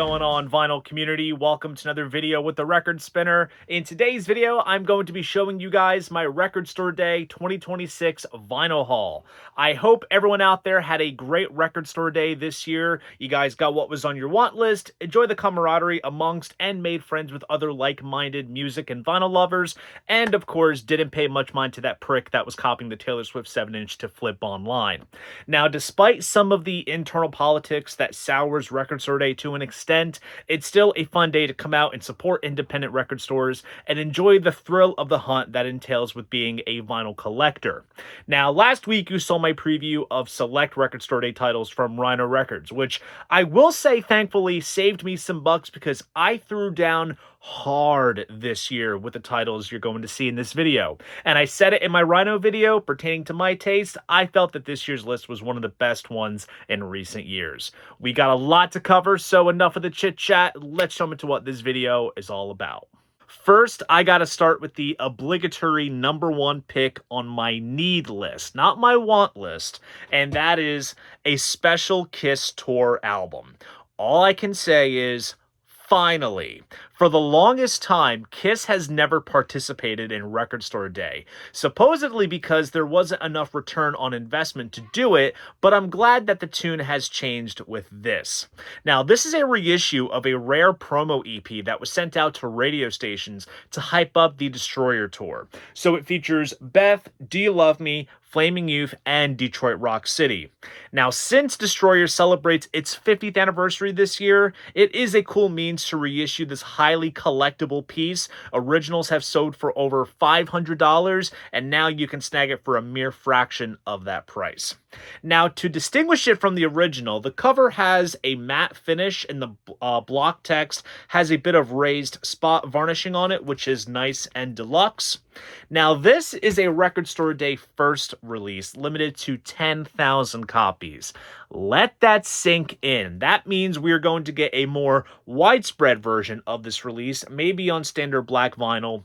going on, vinyl community? Welcome to another video with the Record Spinner. In today's video, I'm going to be showing you guys my Record Store Day 2026 vinyl haul. I hope everyone out there had a great Record Store Day this year. You guys got what was on your want list, enjoy the camaraderie amongst and made friends with other like-minded music and vinyl lovers, and of course, didn't pay much mind to that prick that was copying the Taylor Swift 7-inch to flip online. Now, despite some of the internal politics that sours Record Store Day to an extent, it's still a fun day to come out and support independent record stores and enjoy the thrill of the hunt that entails with being a vinyl collector. Now, last week you saw my preview of select Record Store Day titles from Rhino Records, which I will say thankfully saved me some bucks because I threw down hard this year with the titles you're going to see in this video. And I said it in my Rhino video, pertaining to my taste, I felt that this year's list was one of the best ones in recent years. We got a lot to cover, so enough of the chit chat, let's jump into what this video is all about. First, I gotta start with the obligatory #1 pick on my need list, not my want list, and that is a special Kiss tour album. All I can say is, finally. For the longest time, Kiss has never participated in Record Store Day, supposedly because there wasn't enough return on investment to do it, but I'm glad that the tune has changed with this. Now, this is a reissue of a rare promo EP that was sent out to radio stations to hype up the Destroyer tour. So it features Beth, Do You Love Me, Flaming Youth, and Detroit Rock City. Now, since Destroyer celebrates its 50th anniversary this year, it is a cool means to reissue this highly collectible piece. Originals have sold for over $500, and now you can snag it for a mere fraction of that price. Now, to distinguish it from the original, the cover has a matte finish, and the block text has a bit of raised spot varnishing on it, which is nice and deluxe. Now, this is a Record Store Day first release, limited to 10,000 copies. Let that sink in. That means we're going to get a more widespread version of this release, maybe on standard black vinyl,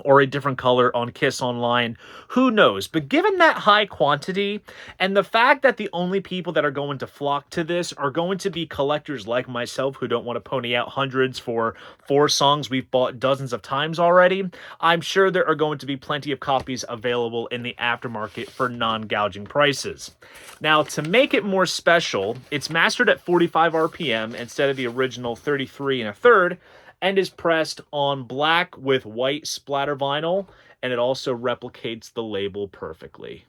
or a different color on Kiss Online, who knows? But given that high quantity, and the fact that the only people that are going to flock to this are going to be collectors like myself who don't want to pony out hundreds for 4 songs we've bought dozens of times already, I'm sure there are going to be plenty of copies available in the aftermarket for non-gouging prices. Now, to make it more special, it's mastered at 45 RPM instead of the original 33 1/3, and is pressed on black with white splatter vinyl, and it also replicates the label perfectly.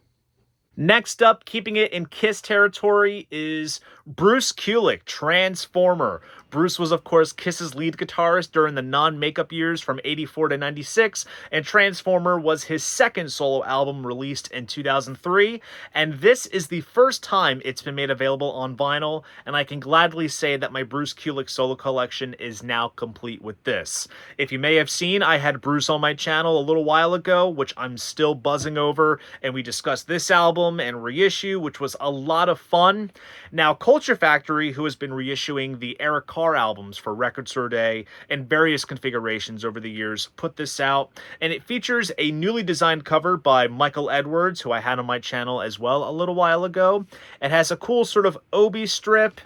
Next up, keeping it in Kiss territory, is Bruce Kulick, Transformer. Bruce was, of course, Kiss's lead guitarist during the non-makeup years from 84 to 96, and Transformer was his second solo album released in 2003, and this is the first time it's been made available on vinyl, and I can gladly say that my Bruce Kulick solo collection is now complete with this. If you may have seen, I had Bruce on my channel a little while ago, which I'm still buzzing over, and we discussed this album and reissue, which was a lot of fun. Now, Culture Factory, who has been reissuing the Eric Carr albums for Record Store Day in various configurations over the years, put this out, and it features a newly designed cover by Michael Edwards, who I had on my channel as well a little while ago. It has a cool sort of obi strip.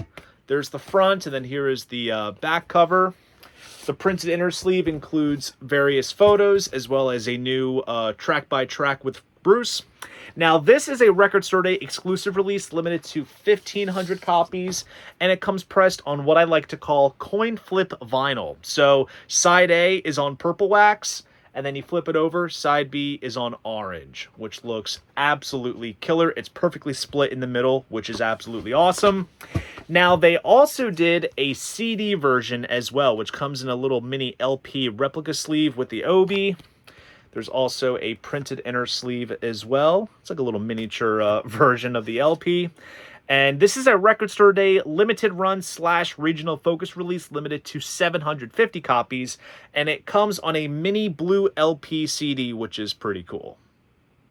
There's the front, and then here is the back cover. The printed inner sleeve includes various photos, as well as a new track-by-track with Bruce. Now, this is a Record Store Day exclusive release, limited to 1,500 copies, and it comes pressed on what I like to call coin flip vinyl. So, side A is on purple wax, and then you flip it over, side B is on orange, which looks absolutely killer. It's perfectly split in the middle, which is absolutely awesome. Now, they also did a CD version as well, which comes in a little mini LP replica sleeve with the obi. There's also a printed inner sleeve as well. It's like a little miniature version of the LP. And this is a Record Store Day limited run / regional focus release, limited to 750 copies. And it comes on a mini blue LP CD, which is pretty cool.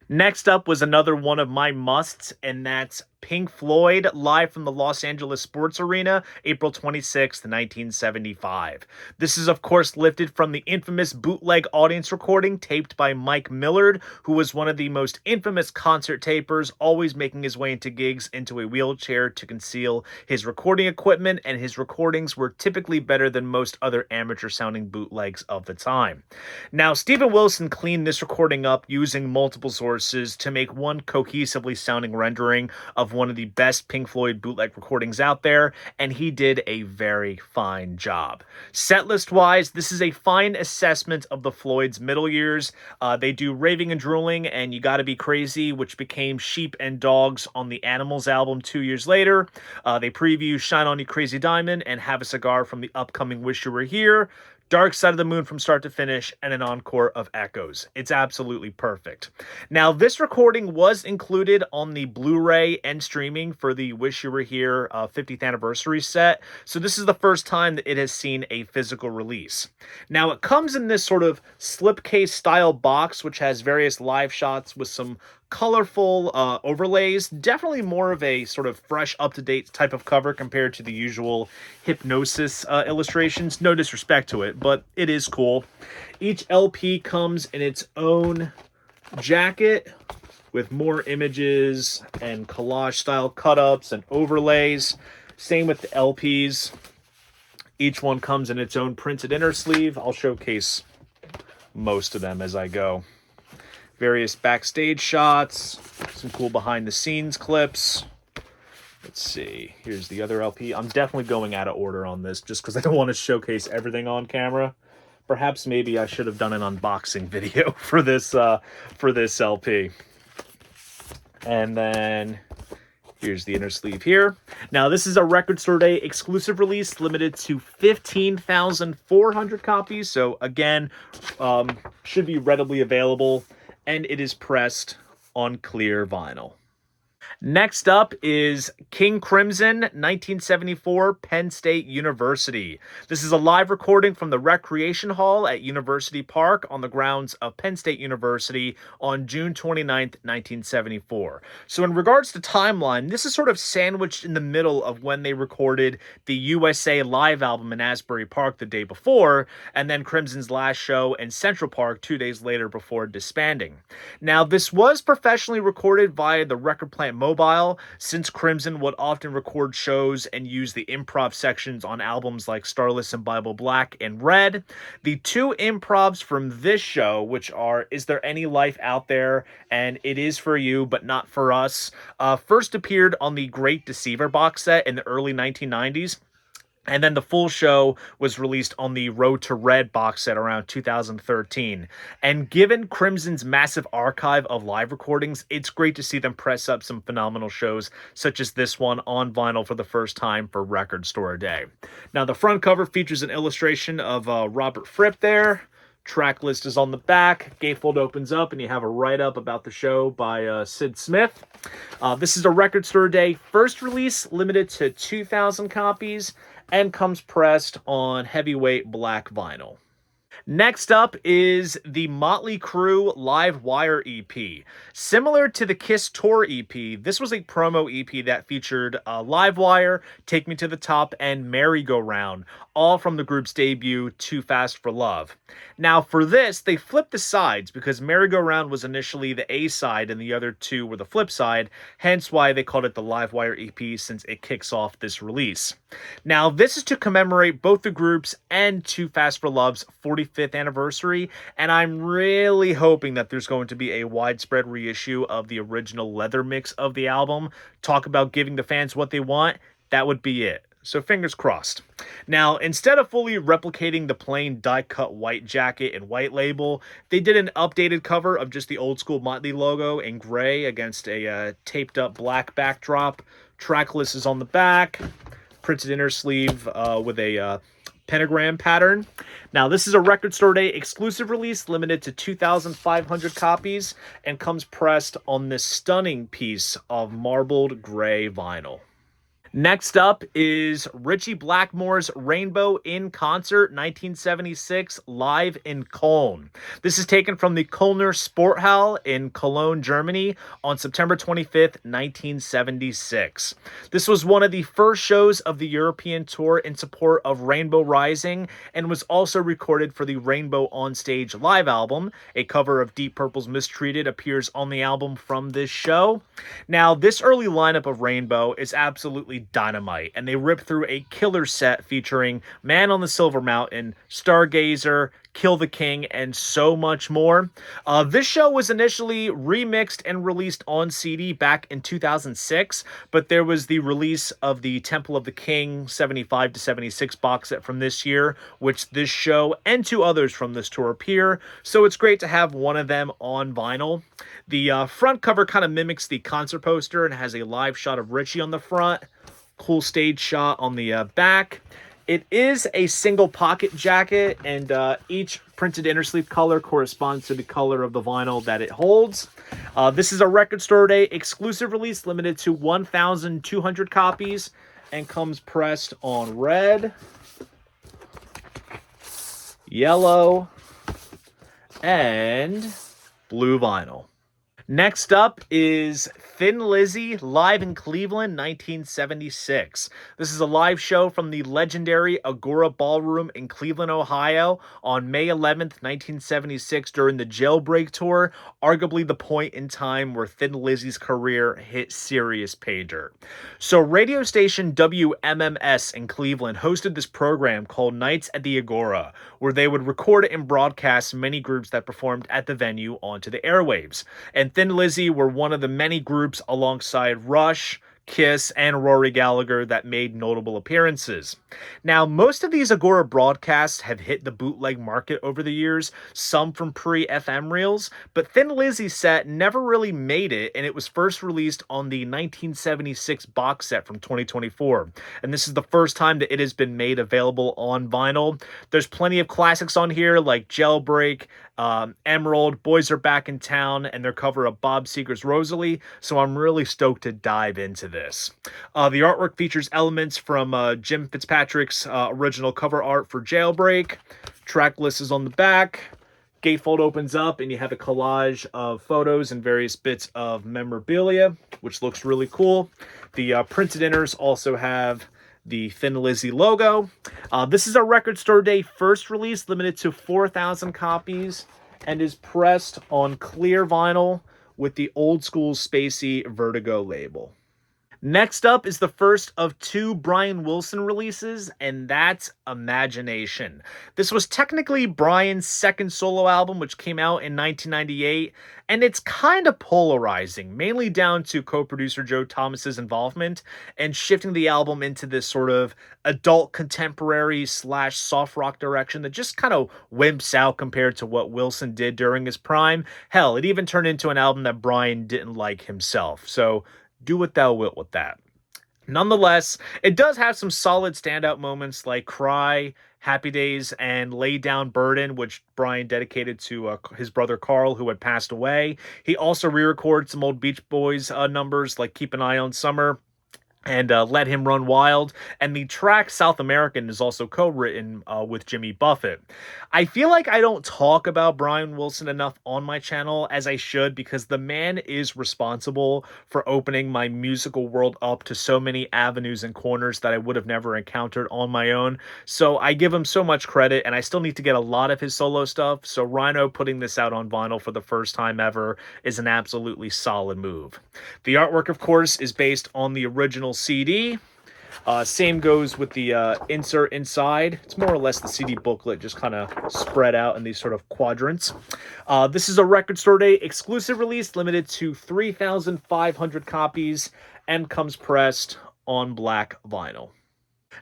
Next up was another one of my musts, and that's Pink Floyd live from the Los Angeles Sports Arena, April 26th, 1975. This is, of course, lifted from the infamous bootleg audience recording taped by Mike Millard, who was one of the most infamous concert tapers, always making his way into gigs into a wheelchair to conceal his recording equipment, and his recordings were typically better than most other amateur-sounding bootlegs of the time. Now, Steven Wilson cleaned this recording up using multiple sources to make one cohesively sounding rendering of one of the best Pink Floyd bootleg recordings out there, and he did a very fine job. Setlist-wise, this is a fine assessment of the Floyd's middle years. They do Raving and Drooling and You Gotta Be Crazy, which became Sheep and Dogs on the Animals album 2 years later. They preview Shine On You Crazy Diamond and Have a Cigar from the upcoming Wish You Were Here, Dark Side of the Moon from start to finish, and an encore of Echoes. It's absolutely perfect. Now, this recording was included on the Blu-ray and streaming for the Wish You Were Here 50th anniversary set, so this is the first time that it has seen a physical release. Now, it comes in this sort of slipcase style box, which has various live shots with some colorful overlays. Definitely more of a sort of fresh, up-to-date type of cover compared to the usual Hypnosis illustrations. No disrespect to it, but it is cool. Each LP comes in its own jacket with more images and collage-style cut-ups and overlays. Same with the LPs. Each one comes in its own printed inner sleeve. I'll showcase most of them as I go. Various backstage shots, some cool behind-the-scenes clips. Let's see. Here's the other LP. I'm definitely going out of order on this just because I don't want to showcase everything on camera. Perhaps maybe I should have done an unboxing video for this LP. And then here's the inner sleeve here. Now, this is a Record Store Day exclusive release, limited to 15,400 copies. So, again, should be readily available. And it is pressed on clear vinyl. Next up is King Crimson, 1974, Penn State University. This is a live recording from the Recreation Hall at University Park on the grounds of Penn State University on June 29th, 1974. So in regards to timeline, this is sort of sandwiched in the middle of when they recorded the USA Live album in Asbury Park the day before, and then Crimson's last show in Central Park 2 days later before disbanding. Now, this was professionally recorded via the Record Plant Mobile, since Crimson would often record shows and use the improv sections on albums like Stylus and Bible Black and Red. The two improvs from this show, which are Is There Any Life Out There and It Is For You But Not For Us, first appeared on the Great Deceiver box set in the early 1990s. And then the full show was released on the Road to Red box set around 2013. And given Crimson's massive archive of live recordings, it's great to see them press up some phenomenal shows, such as this one on vinyl for the first time for Record Store Day. Now, the front cover features an illustration of Robert Fripp there. Track list is on the back. Gatefold opens up and you have a write-up about the show by Sid Smith. This is a Record Store Day first release, limited to 2,000 copies, and comes pressed on heavyweight black vinyl. Next up is the Motley Crue Live Wire EP. Similar to the Kiss Tour EP, this was a promo EP that featured Live Wire, Take Me to the Top, and Merry Go Round, all from the group's debut, Too Fast for Love. Now, for this, they flipped the sides because Merry Go Round was initially the A side and the other two were the flip side, hence why they called it the Live Wire EP, since it kicks off this release. Now, this is to commemorate both the groups and Too Fast for Love's 45th anniversary, and I'm really hoping that there's going to be a widespread reissue of the original leather mix of the album. Talk about giving the fans what they want, that would be it. So fingers crossed. Now, instead of fully replicating the plain die-cut white jacket and white label, they did an updated cover of just the old-school Motley logo in gray against a taped-up black backdrop. Track list is on the back. Printed inner sleeve with a pentagram pattern. Now, this is a Record Store Day exclusive release, limited to 2,500 copies, and comes pressed on this stunning piece of marbled gray vinyl. Next up is Ritchie Blackmore's Rainbow in Concert 1976 live in Cologne. This is taken from the Kölner Sporthall in Cologne, Germany on September 25th, 1976. This was one of the first shows of the European tour in support of Rainbow Rising and was also recorded for the Rainbow on Stage live album. A cover of Deep Purple's Mistreated appears on the album from this show. Now, this early lineup of Rainbow is absolutely dynamite, and they rip through a killer set featuring Man on the Silver Mountain, Stargazer, Kill the King, and so much more. This show was initially remixed and released on CD back in 2006, but there was the release of the Temple of the King 75 to 76 box set from this year, which this show and two others from this tour appear, so it's great to have one of them on vinyl. The front cover kind of mimics the concert poster and has a live shot of Ritchie on the front. Cool stage shot on the back. It is a single pocket jacket, and each printed inner sleeve color corresponds to the color of the vinyl that it holds. This is a Record Store Day exclusive release, limited to 1,200 copies, and comes pressed on red, yellow, and blue vinyl. Next up is Thin Lizzy live in Cleveland 1976. This is a live show from the legendary Agora Ballroom in Cleveland, Ohio on May 11th, 1976 during the Jailbreak Tour, arguably the point in time where Thin Lizzy's career hit serious pay dirt. So radio station WMMS in Cleveland hosted this program called Nights at the Agora, where they would record and broadcast many groups that performed at the venue onto the airwaves. And Thin Lizzy were one of the many groups alongside Rush, Kiss, and Rory Gallagher that made notable appearances. Now, most of these Agora broadcasts have hit the bootleg market over the years, some from pre-FM reels, but Thin Lizzy's set never really made it, and it was first released on the 1976 box set from 2024. And this is the first time that it has been made available on vinyl. There's plenty of classics on here like Jailbreak, Emerald, Boys Are Back in Town, and their cover of Bob Seger's Rosalie, so I'm really stoked to dive into this. The artwork features elements from Jim Fitzpatrick's original cover art for Jailbreak. Track list is on the back. Gatefold opens up and you have a collage of photos and various bits of memorabilia, which looks really cool. The printed inners also have the Thin Lizzy logo. This is a Record Store Day first release, limited to 4,000 copies, and is pressed on clear vinyl with the old school spacey Vertigo label. Next up is the first of two Brian Wilson releases, and that's Imagination. This was technically Brian's second solo album, which came out in 1998, and it's kind of polarizing, mainly down to co-producer Joe Thomas's involvement and shifting the album into this sort of adult contemporary / soft rock direction that just kind of wimps out compared to what Wilson did during his prime. Hell, it even turned into an album that Brian didn't like himself. So do what thou wilt with that. Nonetheless, it does have some solid standout moments like Cry, Happy Days, and Lay Down Burden, which Brian dedicated to his brother Carl, who had passed away. He also re-recorded some old Beach Boys numbers like Keep an Eye on Summer and Let Him Run Wild, and the track South American is also co-written with Jimmy Buffett. I feel like I don't talk about Brian Wilson enough on my channel as I should, because the man is responsible for opening my musical world up to so many avenues and corners that I would have never encountered on my own. So I give him so much credit, and I still need to get a lot of his solo stuff, so Rhino putting this out on vinyl for the first time ever is an absolutely solid move. The artwork, of course, is based on the original CD. Same goes with the insert inside. It's more or less the CD booklet, just kind of spread out in these sort of quadrants. This is a Record Store Day exclusive release, limited to 3,500 copies, and comes pressed on black vinyl.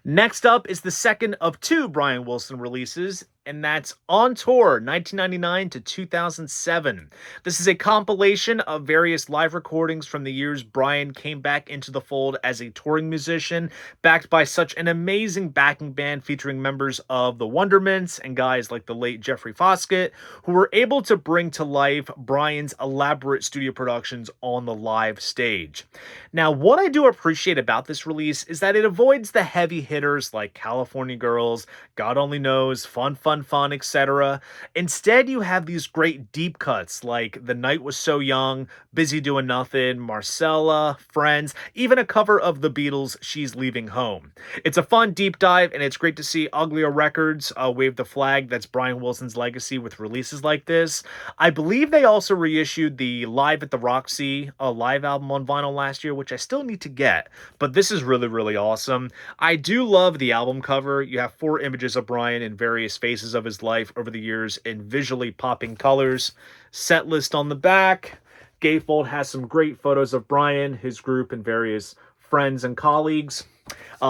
Next up is the second of two Brian Wilson releases, and that's On Tour 1999 to 2007. This is a compilation of various live recordings from the years Brian came back into the fold as a touring musician, backed by such an amazing backing band featuring members of the Wondermints and guys like the late Jeffrey Foskett, who were able to bring to life Brian's elaborate studio productions on the live stage. Now, what I do appreciate about this release is that it avoids the heavy hitters like California Girls, God Only Knows, Fun, Fun, Fun, etc. Instead, you have these great deep cuts like The Night Was So Young, Busy Doing Nothing, Marcella, Friends, even a cover of the Beatles' She's Leaving Home. It's a fun deep dive, and it's great to see Uglier Records wave the flag that's Brian Wilson's legacy with releases like this. I believe they also reissued the Live at the Roxy live album on vinyl last year, which I still need to get, but this is really, really awesome. I do love the album cover. You have 4 images of Brian in various phases of his life over the years in visually popping colors. Set list on the back. Gatefold has some great photos of Brian, his group, and various friends and colleagues.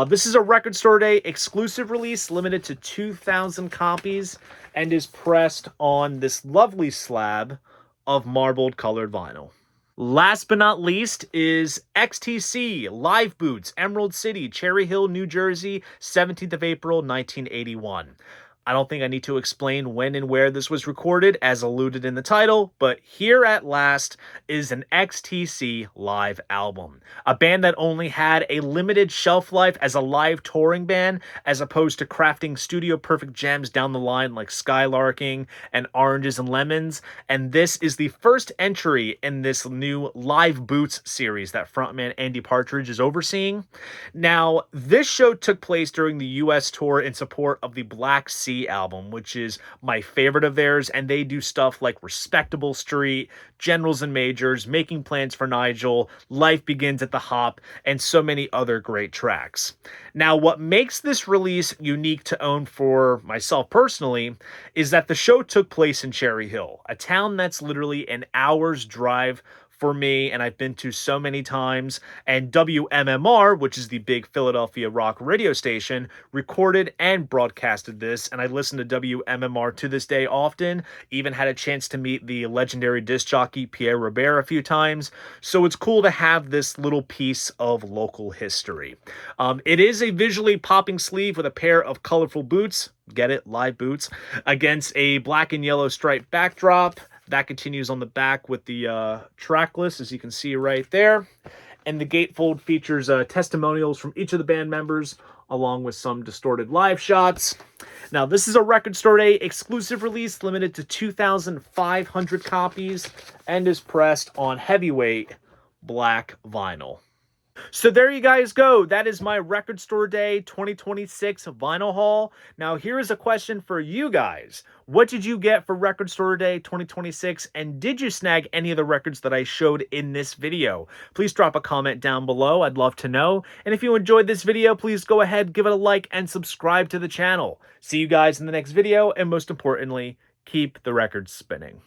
This is a Record Store Day exclusive release, limited to 2,000 copies, and is pressed on this lovely slab of marbled colored vinyl. Last but not least is XTC Live Boots, Emerald City, Cherry Hill, New Jersey, 17th of April, 1981. I don't think I need to explain when and where this was recorded, as alluded in the title, but here at last is an XTC live album. A band that only had a limited shelf life as a live touring band, as opposed to crafting studio perfect gems down the line like Skylarking and Oranges and Lemons. And this is the first entry in this new Live Boots series that frontman Andy Partridge is overseeing. Now, this show took place during the US tour in support of the Black Sea album, which is my favorite of theirs, and they do stuff like Respectable Street, Generals and Majors, Making Plans for Nigel, Life Begins at the Hop, and so many other great tracks. Now, what makes this release unique to own for myself personally is that the show took place in Cherry Hill, a town that's literally an hour's drive for me, and I've been to so many times. And WMMR, which is the big Philadelphia rock radio station, recorded and broadcasted this, and I listen to WMMR to this day often. Even had a chance to meet the legendary disc jockey Pierre Robert a few times, so it's cool to have this little piece of local history. It is a visually popping sleeve with a pair of colorful boots, get it, live boots, against a black and yellow striped backdrop. That continues on the back with the track list, as you can see right there. And the gatefold features testimonials from each of the band members, along with some distorted live shots. Now, this is a Record Store Day exclusive release, limited to 2,500 copies, and is pressed on heavyweight black vinyl. So there you guys go. That is my Record Store Day 2026 vinyl haul. Now, here is a question for you guys. What did you get for Record Store Day 2026? And did you snag any of the records that I showed in this video? Please drop a comment down below. I'd love to know. And if you enjoyed this video, please go ahead, give it a like, and subscribe to the channel. See you guys in the next video. And most importantly, keep the records spinning.